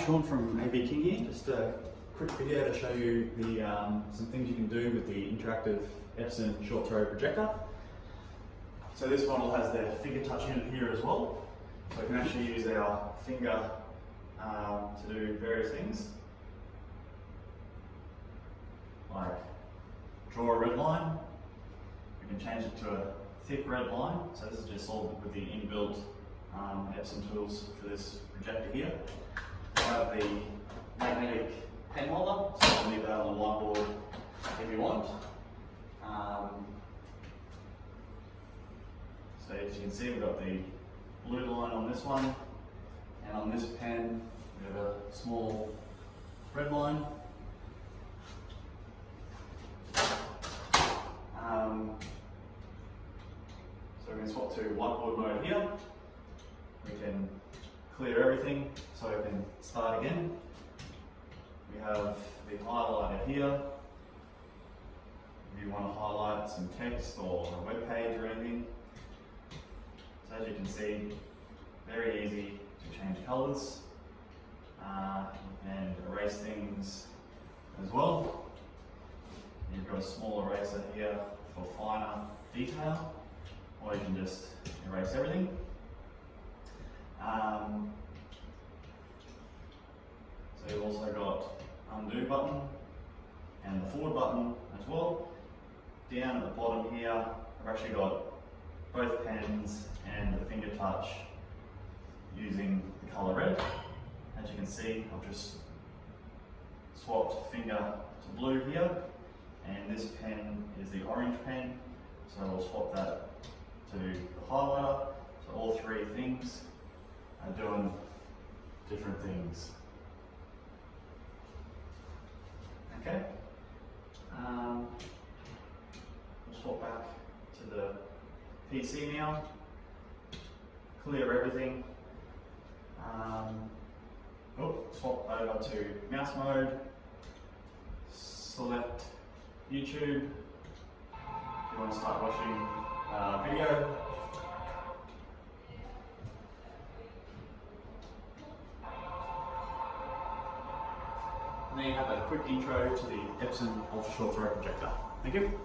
Sean from AB King here. Just a quick video to show you the some things you can do with the interactive Epson short throw projector. So this model has the finger touch unit here as well. So we can actually use our finger to do various things, like draw a red line. We can change it to a thick red line. So this is just all with the inbuilt Epson tools for this projector here. I have the magnetic pen holder, so you can leave that on the whiteboard if you want. So as you can see, we've got the blue line on this one, and on this pen we have a small red line. So we can swap to whiteboard mode here. We can clear everything so we can start again. We have the highlighter here. If you want to highlight some text or a web page or anything. So as you can see, very easy to change colours and erase things as well. You've got a small eraser here for finer detail, or you can just erase everything. So you've also got undo button and the forward button as well. Down at the bottom here, I've actually got both pens and the finger touch using the colour red. As you can see, I've just swapped finger to blue here, and this pen is the orange pen, so I'll swap that to the highlighter. So all three things are doing different things. Okay, we'll swap back to the PC now, clear everything, swap over to mouse mode, select YouTube if you want to start watching video. And then you have a quick intro to the Epson ultra short throw projector. Thank you.